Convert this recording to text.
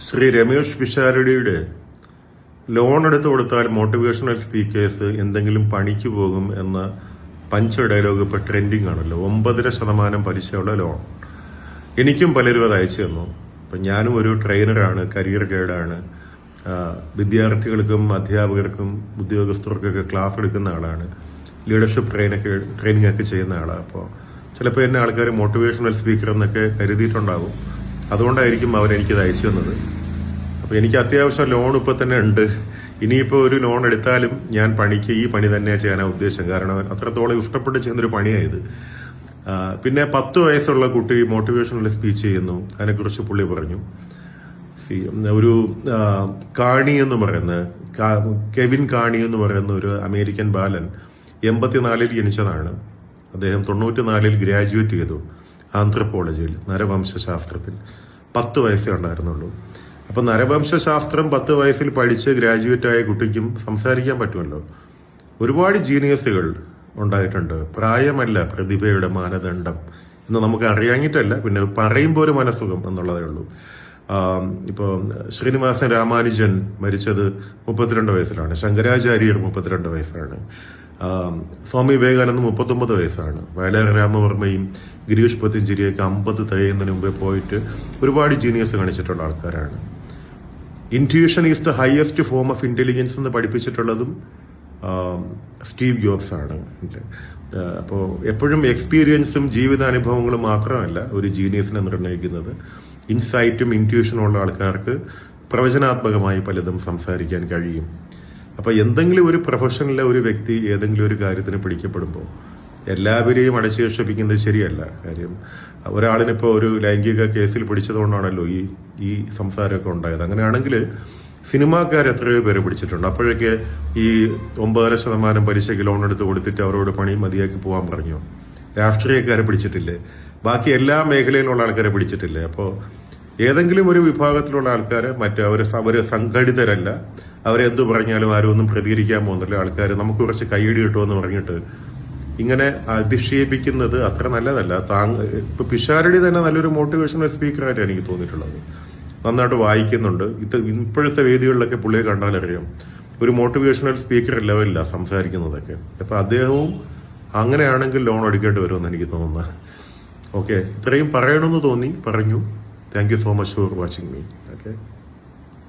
Shri Ramesh പിഷാരടിയുടെ loan എടുത്തു കൊടുത്താൽ motivational speakers എന്തെങ്കിലും പണിക്ക് പോകും എന്ന പഞ്ച് ഡയലോഗ് ഇപ്പോൾ ട്രെൻഡിങ് ആണല്ലോ. 9.5% പലിശയുള്ള ലോൺ. എനിക്കും പലരും അത് അയച്ചു തന്നു. അപ്പം ഞാനും ഒരു ട്രെയിനറാണ്, കരിയർ ഗൈഡാണ്. വിദ്യാർത്ഥികൾക്കും അധ്യാപകർക്കും ഉദ്യോഗസ്ഥർക്കൊക്കെ ക്ലാസ് എടുക്കുന്ന ആളാണ്. ലീഡർഷിപ്പ് ട്രെയിനിങ് ഒക്കെ ചെയ്യുന്ന ആളാണ്. അപ്പോൾ ചിലപ്പോൾ എന്നെ ആൾക്കാർ മോട്ടിവേഷണൽ സ്പീക്കർ എന്നൊക്കെ കരുതിയിട്ടുണ്ടാകും. അതുകൊണ്ടായിരിക്കും അവരെനിക്കത് അയച്ചു തന്നത്. അപ്പോൾ എനിക്ക് അത്യാവശ്യം ലോൺ ഇപ്പോൾ തന്നെ ഉണ്ട്. ഇനിയിപ്പോൾ ഒരു ലോൺ എടുത്താലും ഞാൻ ഈ പണി തന്നെയാണ് ചെയ്യാനാണ് ഉദ്ദേശം. കാരണം അത്രത്തോളം ഇഷ്ടപ്പെട്ട് ചെയ്യുന്നൊരു പണിയായത്. പിന്നെ 10 വയസ്സുള്ള കുട്ടി മോട്ടിവേഷണൽ സ്പീച്ച് ചെയ്യുന്നു. അതിനെക്കുറിച്ച് പുള്ളി പറഞ്ഞു. ഒരു കാണി എന്ന് പറയുന്ന കെവിൻ കാണി എന്ന് പറയുന്ന ഒരു അമേരിക്കൻ ബാലൻ 84-ൽ ജനിച്ചതാണ്. അദ്ദേഹം 94-ൽ ഗ്രാജുവേറ്റ് ചെയ്തു ആന്ത്രപ്പോളജിയിൽ, നരവംശാസ്ത്രത്തിൽ. 10 വയസ്സേ ഉണ്ടായിരുന്നുള്ളൂ. അപ്പം നരവംശാസ്ത്രം 10 വയസ്സിൽ പഠിച്ച് ഗ്രാജുവേറ്റ് ആയ കുട്ടിക്കും സംസാരിക്കാൻ പറ്റുമല്ലോ. ഒരുപാട് ജീനിയസുകൾ ഉണ്ടായിട്ടുണ്ട്. പ്രായമല്ല പ്രതിഭയുടെ മാനദണ്ഡം എന്ന് നമുക്ക് അറിയാഞ്ഞിട്ടല്ല, പിന്നെ പറയുമ്പോൾ ഒരു മനസ്സുഖം എന്നുള്ളതേ ഉള്ളൂ. ഇപ്പോൾ ശ്രീനിവാസൻ രാമാനുജൻ മരിച്ചത് 32 വയസ്സിലാണ്. ശങ്കരാചാര്യർ 32 വയസ്സാണ്. സ്വാമി വിവേകാനന്ദ 39 വയസ്സാണ്. വയലാർ രാമവർമ്മയും ഗിരീഷ് പത്തഞ്ചേരിയൊക്കെ 50 തികയുന്നതിന് മുമ്പേ പോയിട്ട് ഒരുപാട് ജീനിയസ് കാണിച്ചിട്ടുള്ള ആൾക്കാരാണ്. Intuition is the highest form of intelligence എന്ന് പഠിപ്പിച്ചിട്ടുള്ളതും സ്റ്റീവ് ജോബ്സ് ആണ്. അപ്പോൾ എപ്പോഴും എക്സ്പീരിയൻസും ജീവിതാനുഭവങ്ങളും മാത്രമല്ല ഒരു ജീനിയസിനെ നിർണ്ണയിക്കുന്നത്. ഇൻസൈറ്റും ഇൻറ്റ്യൂഷനും ഉള്ള ആൾക്കാർക്ക് പ്രവചനാത്മകമായി പലതും സംസാരിക്കാൻ കഴിയും. അപ്പോൾ എന്തെങ്കിലും ഒരു പ്രൊഫഷനിലെ ഒരു വ്യക്തി ഏതെങ്കിലും ഒരു കാര്യത്തിന് പിടിക്കപ്പെടുമ്പോൾ എല്ലാവരെയും അടച്ചുരക്ഷിപ്പിക്കുന്നത് ശരിയല്ല. കാര്യം ഒരാളിനിപ്പോൾ ഒരു ലൈംഗിക കേസിൽ പിടിച്ചതുകൊണ്ടാണല്ലോ ഈ സംസാരമൊക്കെ ഉണ്ടായത്. അങ്ങനെയാണെങ്കിൽ സിനിമാക്കാർ എത്രയോ പേര് പിടിച്ചിട്ടുണ്ട്. അപ്പോഴൊക്കെ ഈ 9.5% പലിശയ്ക്ക് ലോൺ എടുത്ത് കൊടുത്തിട്ട് അവരോട് പണി മതിയാക്കി പോകാൻ പറഞ്ഞു. രാഷ്ട്രീയക്കാരെ പിടിച്ചിട്ടില്ലേ? ബാക്കി എല്ലാ മേഖലയിലുള്ള ആൾക്കാരെ പിടിച്ചിട്ടില്ലേ? അപ്പോൾ ഏതെങ്കിലും ഒരു വിഭാഗത്തിലുള്ള ആൾക്കാരെ അവർ സംഘടിതരല്ല. അവരെന്തു പറഞ്ഞാലും ആരും ഒന്നും പ്രതികരിക്കാൻ പോകുന്നില്ല. ആൾക്കാർ നമുക്ക് കുറച്ച് കൈയടി കിട്ടുമെന്ന് പറഞ്ഞിട്ട് ഇങ്ങനെ അധിക്ഷേപിക്കുന്നത് അത്ര നല്ലതല്ല. ഇപ്പൊ പിഷാരടി തന്നെ നല്ലൊരു മോട്ടിവേഷണൽ സ്പീക്കറായിട്ട് എനിക്ക് തോന്നിയിട്ടുള്ളത്. നന്നായിട്ട് വായിക്കുന്നുണ്ട്. ഇപ്പോഴത്തെ വേദികളിലൊക്കെ പുള്ളിയെ കണ്ടാലറിയാം ഒരു മോട്ടിവേഷണൽ സ്പീക്കർ ലെവലില്ല സംസാരിക്കുന്നതൊക്കെ. അപ്പൊ അദ്ദേഹവും അങ്ങനെയാണെങ്കിൽ ലോൺ എടുക്കേണ്ടി വരുമെന്ന് എനിക്ക് തോന്നുന്നത്. ഓക്കെ, ഇത്രയും പറയണമെന്ന് തോന്നി, പറഞ്ഞു. Thank you so much for watching me. Okay.